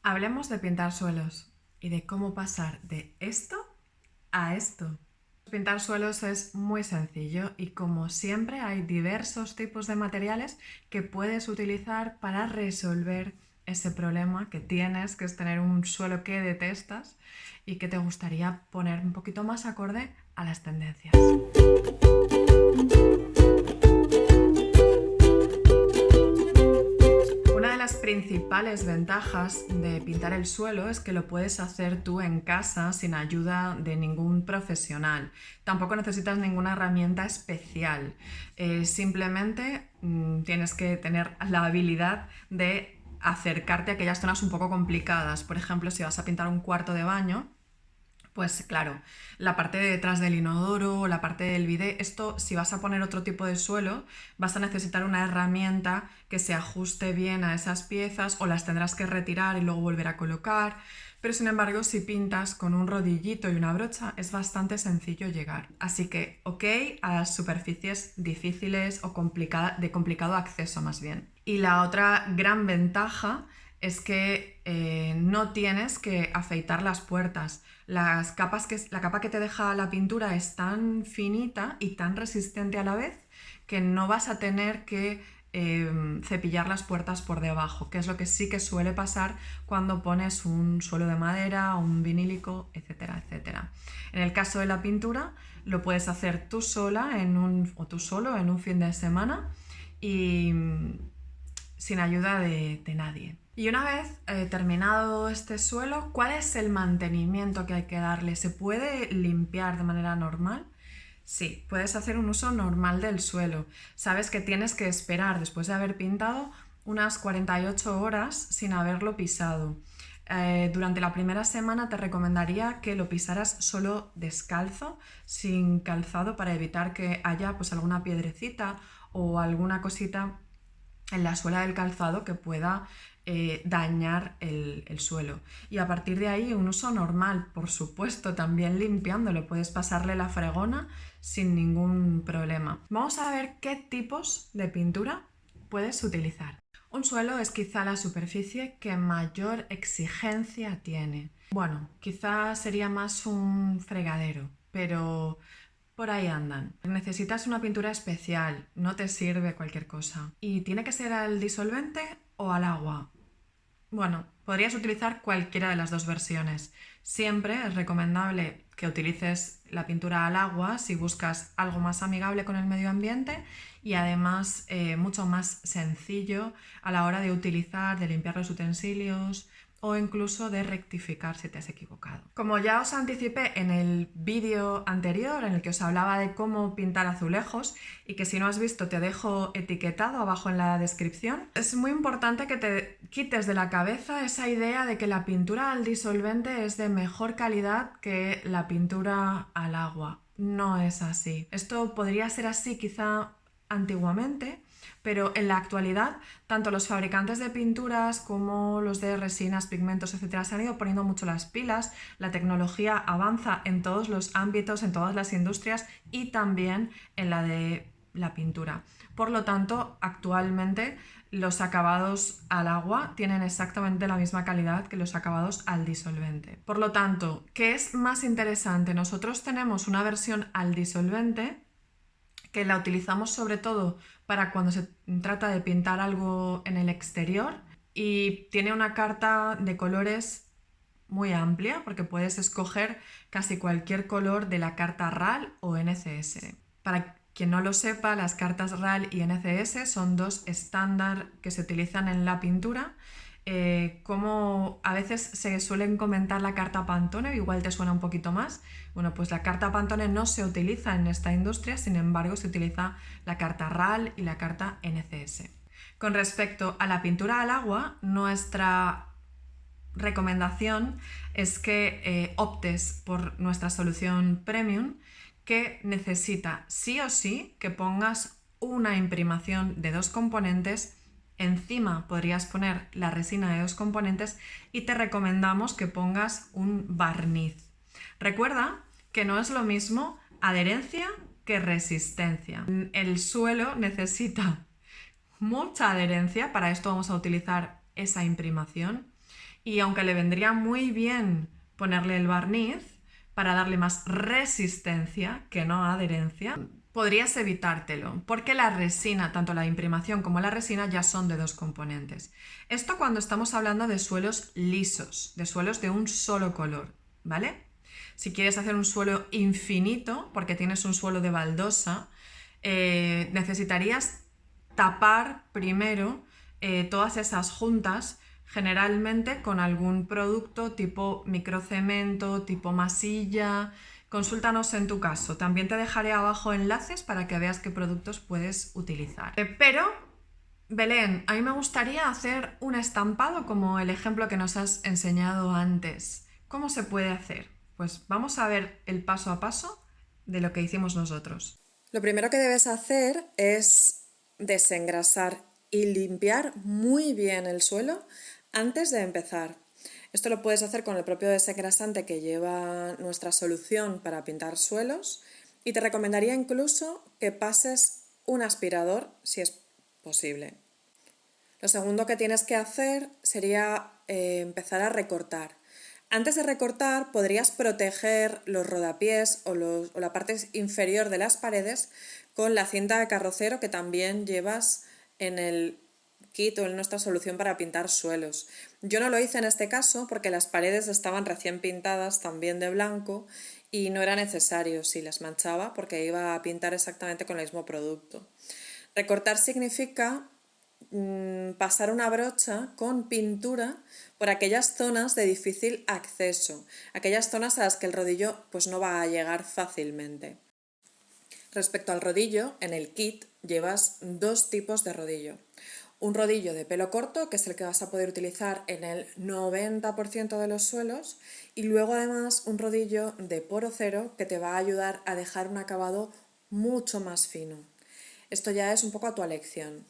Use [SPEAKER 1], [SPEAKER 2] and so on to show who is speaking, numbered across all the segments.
[SPEAKER 1] Hablemos de pintar suelos y de cómo pasar de esto a esto. Pintar suelos es muy sencillo y como siempre hay diversos tipos de materiales que puedes utilizar para resolver ese problema que tienes, que es tener un suelo que detestas y que te gustaría poner un poquito más acorde a las tendencias. Una de las principales ventajas de pintar el suelo es que lo puedes hacer tú en casa sin ayuda de ningún profesional. Tampoco necesitas ninguna herramienta especial. Simplemente tienes que tener la habilidad de acercarte a aquellas zonas un poco complicadas. Por ejemplo, si vas a pintar un cuarto de baño, pues claro, la parte de detrás del inodoro, la parte del bidé, esto si vas a poner otro tipo de suelo, vas a necesitar una herramienta que se ajuste bien a esas piezas o las tendrás que retirar y luego volver a colocar. Pero sin embargo, si pintas con un rodillito y una brocha, es bastante sencillo llegar. Así que, ok, a las superficies difíciles o de complicado acceso más bien. Y la otra gran ventaja es que no tienes que afeitar las puertas. La capa que te deja la pintura es tan finita y tan resistente a la vez que no vas a tener que cepillar las puertas por debajo, que es lo que sí que suele pasar cuando pones un suelo de madera, un vinílico, etcétera, etcétera. En el caso de la pintura, lo puedes hacer tú sola o tú solo en un fin de semana y sin ayuda de nadie. Y una vez terminado este suelo, ¿cuál es el mantenimiento que hay que darle? ¿Se puede limpiar de manera normal? Sí, puedes hacer un uso normal del suelo. Sabes que tienes que esperar, después de haber pintado, unas 48 horas sin haberlo pisado. Durante la primera semana te recomendaría que lo pisaras solo descalzo, sin calzado, para evitar que haya pues alguna piedrecita o alguna cosita en la suela del calzado que pueda dañar el suelo. Y a partir de ahí un uso normal, por supuesto, también limpiándolo. Puedes pasarle la fregona sin ningún problema. Vamos a ver qué tipos de pintura puedes utilizar. Un suelo es quizá la superficie que mayor exigencia tiene. Bueno, quizá sería más un fregadero, pero por ahí andan. Necesitas una pintura especial, no te sirve cualquier cosa. ¿Y tiene que ser al disolvente o al agua? Bueno, podrías utilizar cualquiera de las dos versiones. Siempre es recomendable que utilices la pintura al agua si buscas algo más amigable con el medio ambiente y además mucho más sencillo a la hora de utilizar, de limpiar los utensilios o incluso de rectificar si te has equivocado. Como ya os anticipé en el vídeo anterior en el que os hablaba de cómo pintar azulejos y que si no has visto te dejo etiquetado abajo en la descripción, es muy importante que te quites de la cabeza esa idea de que la pintura al disolvente es de mejor calidad que la pintura al agua. No es así. Esto podría ser así quizá antiguamente, pero en la actualidad tanto los fabricantes de pinturas como los de resinas, pigmentos, etcétera, se han ido poniendo mucho las pilas. La tecnología avanza en todos los ámbitos, en todas las industrias y también en la de la pintura. Por lo tanto, actualmente los acabados al agua tienen exactamente la misma calidad que los acabados al disolvente. Por lo tanto, ¿qué es más interesante? Nosotros tenemos una versión al disolvente que la utilizamos sobre todo para cuando se trata de pintar algo en el exterior y tiene una carta de colores muy amplia porque puedes escoger casi cualquier color de la carta RAL o NCS. Para quien no lo sepa, las cartas RAL y NCS son dos estándar que se utilizan en la pintura. Como a veces se suelen comentar la carta Pantone, igual te suena un poquito más. Bueno, pues la carta Pantone no se utiliza en esta industria, sin embargo se utiliza la carta RAL y la carta NCS. Con respecto a la pintura al agua, nuestra recomendación es que optes por nuestra solución premium, que necesita sí o sí que pongas una imprimación de 2 componentes. Encima podrías poner la resina de 2 componentes y te recomendamos que pongas un barniz. Recuerda que no es lo mismo adherencia que resistencia. El suelo necesita mucha adherencia, para esto vamos a utilizar esa imprimación, Y aunque le vendría muy bien ponerle el barniz para darle más resistencia que no adherencia, podrías evitártelo, porque la resina, tanto la imprimación como la resina, ya son de dos componentes. Esto cuando estamos hablando de suelos lisos, de suelos de un solo color, ¿vale? Si quieres hacer un suelo infinito, porque tienes un suelo de baldosa, necesitarías tapar primero todas esas juntas, generalmente con algún producto tipo microcemento, tipo masilla. Consúltanos en tu caso. También te dejaré abajo enlaces para que veas qué productos puedes utilizar. Pero, Belén, a mí me gustaría hacer un estampado como el ejemplo que nos has enseñado antes. ¿Cómo se puede hacer? Pues vamos a ver el paso a paso de lo que hicimos nosotros.
[SPEAKER 2] Lo primero que debes hacer es desengrasar y limpiar muy bien el suelo antes de empezar. Esto lo puedes hacer con el propio desengrasante que lleva nuestra solución para pintar suelos y te recomendaría incluso que pases un aspirador si es posible. Lo segundo que tienes que hacer sería empezar a recortar. Antes de recortar podrías proteger los rodapiés o la parte inferior de las paredes con la cinta de carrocero que también llevas en el kit o en nuestra solución para pintar suelos. Yo no lo hice en este caso porque las paredes estaban recién pintadas también de blanco y no era necesario si las manchaba porque iba a pintar exactamente con el mismo producto. Recortar significa pasar una brocha con pintura por aquellas zonas de difícil acceso, aquellas zonas a las que el rodillo pues no va a llegar fácilmente. Respecto al rodillo, en el kit llevas dos tipos de rodillo. Un rodillo de pelo corto, que es el que vas a poder utilizar en el 90% de los suelos, y luego además un rodillo de poro cero que te va a ayudar a dejar un acabado mucho más fino. Esto ya es un poco a tu elección.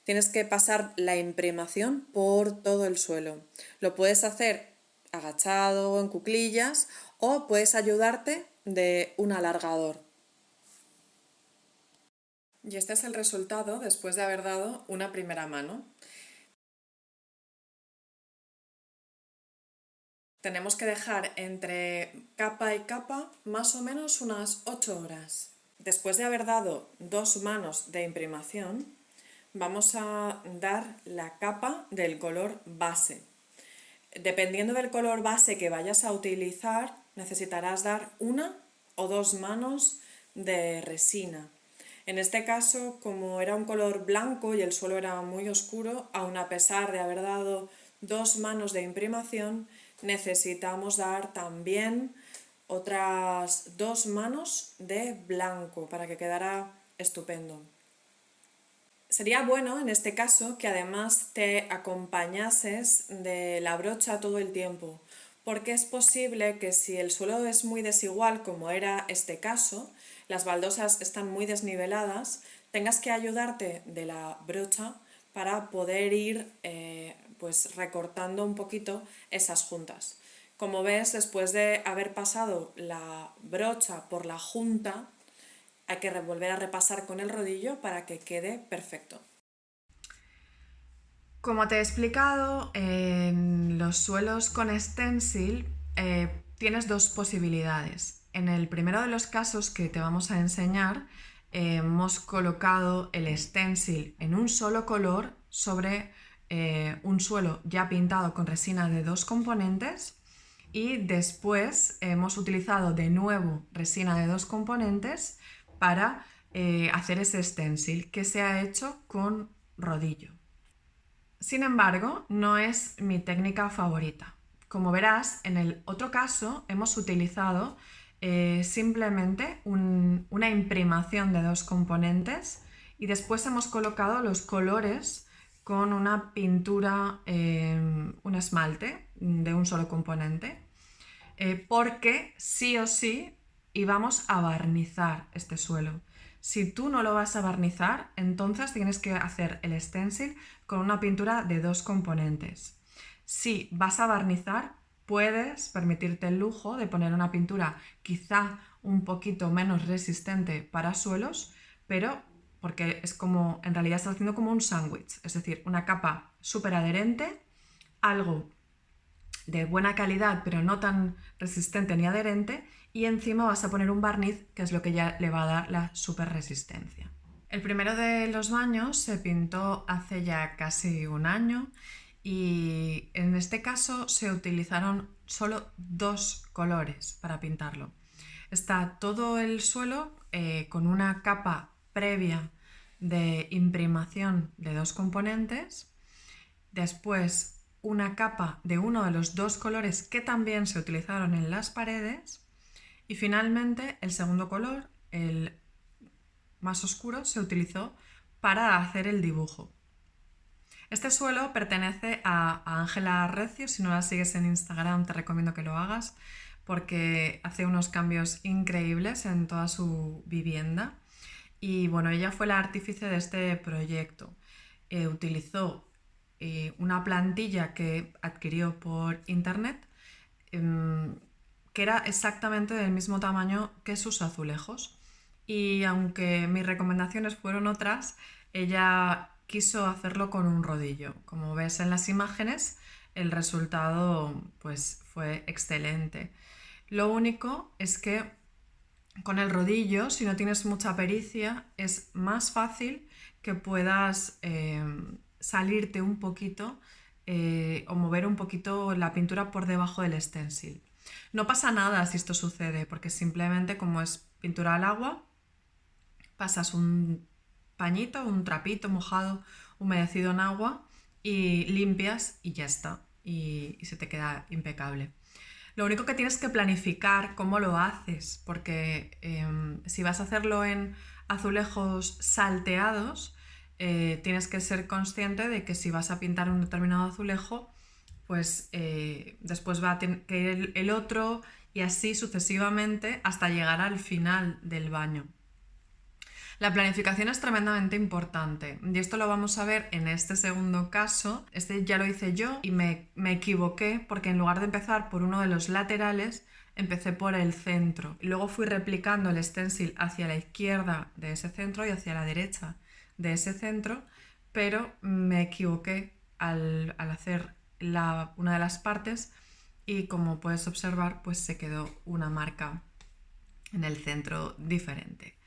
[SPEAKER 2] Tienes que pasar la imprimación por todo el suelo. Lo puedes hacer agachado o en cuclillas o puedes ayudarte de un alargador. Y este es el resultado después de haber dado una primera mano. Tenemos que dejar entre capa y capa más o menos unas 8 horas. Después de haber dado dos manos de imprimación, vamos a dar la capa del color base. Dependiendo del color base que vayas a utilizar, necesitarás dar una o dos manos de resina. En este caso, como era un color blanco y el suelo era muy oscuro, aun a pesar de haber dado dos manos de imprimación, necesitamos dar también otras dos manos de blanco para que quedara estupendo. Sería bueno en este caso que además te acompañases de la brocha todo el tiempo, porque es posible que si el suelo es muy desigual, como era este caso, las baldosas están muy desniveladas, tengas que ayudarte de la brocha para poder ir pues recortando un poquito esas juntas. Como ves, después de haber pasado la brocha por la junta, hay que volver a repasar con el rodillo para que quede perfecto.
[SPEAKER 1] Como te he explicado, en los suelos con stencil tienes dos posibilidades. En el primero de los casos que te vamos a enseñar, hemos colocado el stencil en un solo color sobre un suelo ya pintado con resina de dos componentes y después hemos utilizado de nuevo resina de dos componentes para hacer ese stencil que se ha hecho con rodillo. Sin embargo, no es mi técnica favorita. Como verás, en el otro caso hemos utilizado simplemente una imprimación de dos componentes y después hemos colocado los colores con una pintura, un esmalte de un solo componente, porque sí o sí íbamos a barnizar este suelo. Si tú no lo vas a barnizar, entonces tienes que hacer el stencil con una pintura de dos componentes. Si vas a barnizar, puedes permitirte el lujo de poner una pintura quizá un poquito menos resistente para suelos, pero porque es como, en realidad estás haciendo como un sándwich, es decir, una capa súper adherente algo de buena calidad pero no tan resistente ni adherente, y encima vas a poner un barniz que es lo que ya le va a dar la super resistencia. El primero de los baños se pintó hace ya casi un año y en este caso se utilizaron solo 2 colores para pintarlo. Está todo el suelo con una capa previa de imprimación de 2 componentes, después una capa de uno de los 2 colores que también se utilizaron en las paredes y finalmente el segundo color, el más oscuro, se utilizó para hacer el dibujo. Este suelo pertenece a Ángela Recio. Si no la sigues en Instagram te recomiendo que lo hagas porque hace unos cambios increíbles en toda su vivienda. Y bueno, ella fue la artífice de este proyecto. Utilizó una plantilla que adquirió por internet que era exactamente del mismo tamaño que sus azulejos. Y aunque mis recomendaciones fueron otras, ella quiso hacerlo con un rodillo. Como ves en las imágenes, el resultado pues fue excelente. Lo único es que con el rodillo, si no tienes mucha pericia, es más fácil que puedas salirte un poquito o mover un poquito la pintura por debajo del stencil. No pasa nada si esto sucede, porque simplemente como es pintura al agua, pasas un pañito, un trapito mojado, humedecido en agua y limpias y ya está. Y se te queda impecable. Lo único que tienes que planificar cómo lo haces, porque si vas a hacerlo en azulejos salteados, tienes que ser consciente de que si vas a pintar un determinado azulejo, pues después va a tener que ir el otro y así sucesivamente hasta llegar al final del baño. La planificación es tremendamente importante y esto lo vamos a ver en este segundo caso. Este ya lo hice yo y me equivoqué porque en lugar de empezar por uno de los laterales, empecé por el centro. Luego fui replicando el stencil hacia la izquierda de ese centro y hacia la derecha de ese centro, pero me equivoqué al hacer una de las partes y como puedes observar, pues se quedó una marca en el centro diferente.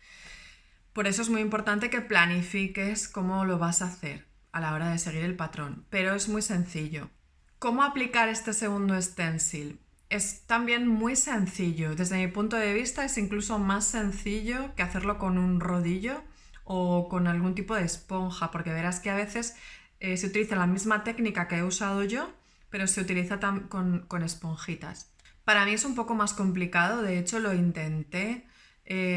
[SPEAKER 1] Por eso es muy importante que planifiques cómo lo vas a hacer a la hora de seguir el patrón, pero es muy sencillo. ¿Cómo aplicar este segundo stencil? Es también muy sencillo. Desde mi punto de vista es incluso más sencillo que hacerlo con un rodillo o con algún tipo de esponja, porque verás que a veces se utiliza la misma técnica que he usado yo, pero se utiliza con esponjitas. Para mí es un poco más complicado, de hecho lo intenté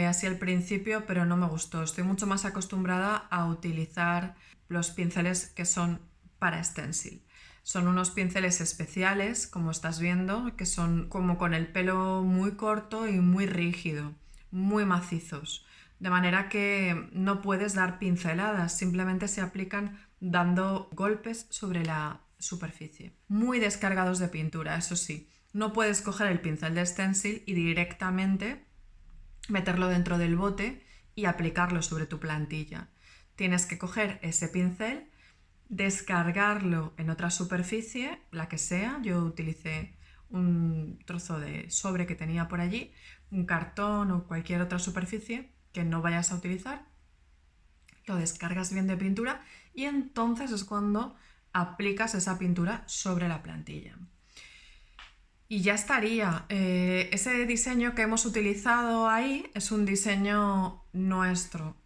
[SPEAKER 1] así al principio, pero no me gustó. Estoy mucho más acostumbrada a utilizar los pinceles que son para stencil. Son unos pinceles especiales, como estás viendo, que son como con el pelo muy corto y muy rígido, muy macizos. De manera que no puedes dar pinceladas, simplemente se aplican dando golpes sobre la superficie. Muy descargados de pintura, eso sí. No puedes coger el pincel de stencil y directamente meterlo dentro del bote y aplicarlo sobre tu plantilla. Tienes que coger ese pincel, descargarlo en otra superficie, la que sea. Yo utilicé un trozo de sobre que tenía por allí, un cartón o cualquier otra superficie que no vayas a utilizar. Lo descargas bien de pintura y entonces es cuando aplicas esa pintura sobre la plantilla. Y ya estaría. Ese diseño que hemos utilizado ahí es un diseño nuestro.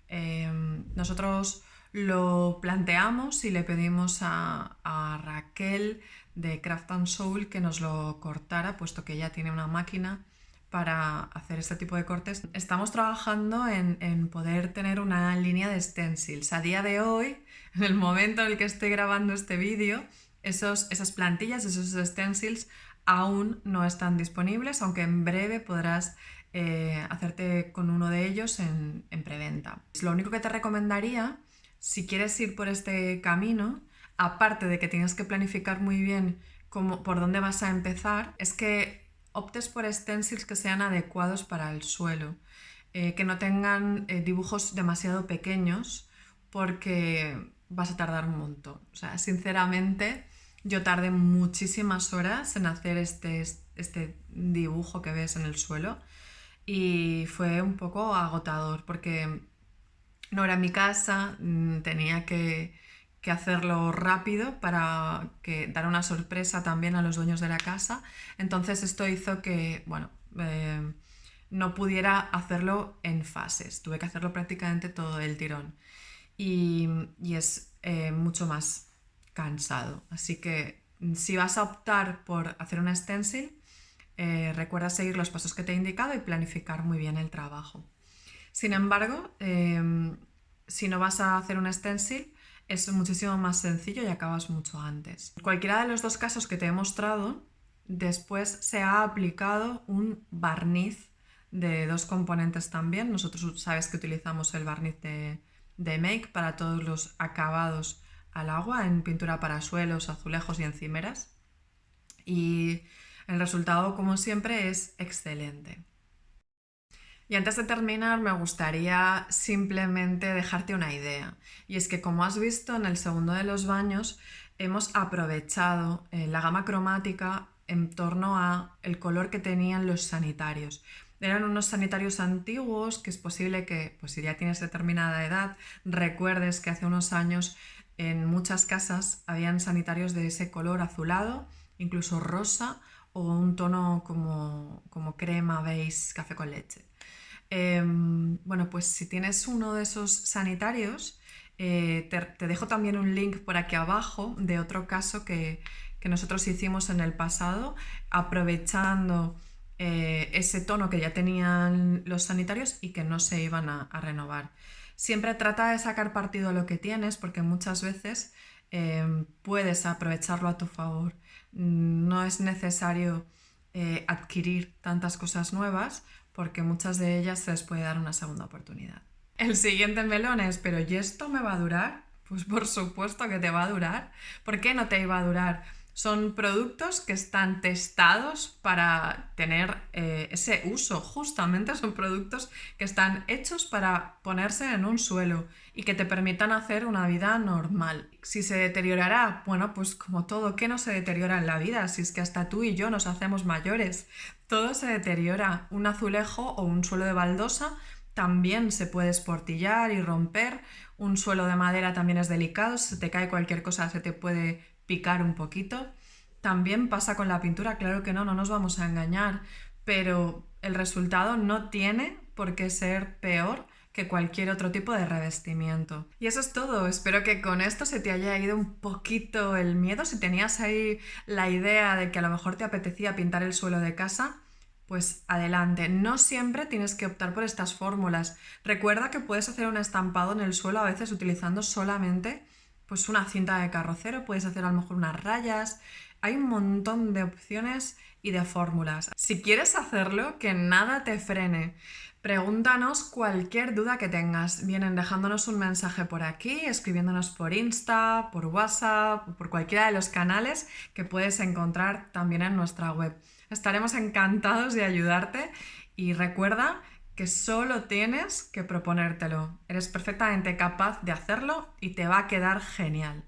[SPEAKER 1] Nosotros lo planteamos y le pedimos a Raquel de Craft and Soul que nos lo cortara, puesto que ella tiene una máquina para hacer este tipo de cortes. Estamos trabajando en poder tener una línea de stencils. A día de hoy, en el momento en el que estoy grabando este vídeo, esas plantillas, esos stencils aún no están disponibles, aunque en breve podrás hacerte con uno de ellos en preventa. Lo único que te recomendaría, si quieres ir por este camino, aparte de que tienes que planificar muy bien por dónde vas a empezar, es que optes por stencils que sean adecuados para el suelo, que no tengan dibujos demasiado pequeños, porque vas a tardar un montón. O sea, sinceramente, Yo tardé muchísimas horas en hacer este dibujo que ves en el suelo y fue un poco agotador porque no era mi casa, tenía que hacerlo rápido para dar una sorpresa también a los dueños de la casa. Entonces esto hizo que, bueno, no pudiera hacerlo en fases. Tuve que hacerlo prácticamente todo el tirón. Y es mucho más cansado. Así que si vas a optar por hacer un stencil, recuerda seguir los pasos que te he indicado y planificar muy bien el trabajo. Sin embargo, si no vas a hacer un stencil, es muchísimo más sencillo y acabas mucho antes. En cualquiera de los dos casos que te he mostrado, después se ha aplicado un barniz de 2 componentes también. Nosotros sabes que utilizamos el barniz de Make para todos los acabados al agua en pintura para suelos, azulejos y encimeras. Y el resultado, como siempre, es excelente. Y antes de terminar, me gustaría simplemente dejarte una idea. Y es que, como has visto en el segundo de los baños, hemos aprovechado la gama cromática en torno a el color que tenían los sanitarios. Eran unos sanitarios antiguos que es posible que, pues si ya tienes determinada edad, recuerdes que hace unos años en muchas casas habían sanitarios de ese color azulado, incluso rosa o un tono como crema, beige, café con leche. Bueno, pues si tienes uno de esos sanitarios, te dejo también un link por aquí abajo de otro caso que nosotros hicimos en el pasado, aprovechando ese tono que ya tenían los sanitarios y que no se iban a renovar. Siempre trata de sacar partido a lo que tienes porque muchas veces puedes aprovecharlo a tu favor. No es necesario adquirir tantas cosas nuevas porque muchas de ellas se les puede dar una segunda oportunidad. El siguiente melón es, pero ¿y esto me va a durar? Pues por supuesto que te va a durar. ¿Por qué no te iba a durar? Son productos que están testados para tener ese uso. Justamente son productos que están hechos para ponerse en un suelo y que te permitan hacer una vida normal. Si se deteriorará, bueno, pues como todo, ¿qué no se deteriora en la vida? Si es que hasta tú y yo nos hacemos mayores. Todo se deteriora. Un azulejo o un suelo de baldosa también se puede esportillar y romper. Un suelo de madera también es delicado. Si se te cae cualquier cosa se te puede picar un poquito. También pasa con la pintura, claro que no nos vamos a engañar, pero el resultado no tiene por qué ser peor que cualquier otro tipo de revestimiento. Y eso es todo. Espero que con esto se te haya ido un poquito el miedo. Si tenías ahí la idea de que a lo mejor te apetecía pintar el suelo de casa, pues adelante. No siempre tienes que optar por estas fórmulas. Recuerda que puedes hacer un estampado en el suelo a veces utilizando solamente pues una cinta de carrocero, puedes hacer a lo mejor unas rayas. Hay un montón de opciones y de fórmulas. Si quieres hacerlo, que nada te frene. Pregúntanos cualquier duda que tengas. Vienen dejándonos un mensaje por aquí, escribiéndonos por Insta, por WhatsApp, por cualquiera de los canales que puedes encontrar también en nuestra web. Estaremos encantados de ayudarte y recuerda que solo tienes que proponértelo. Eres perfectamente capaz de hacerlo y te va a quedar genial.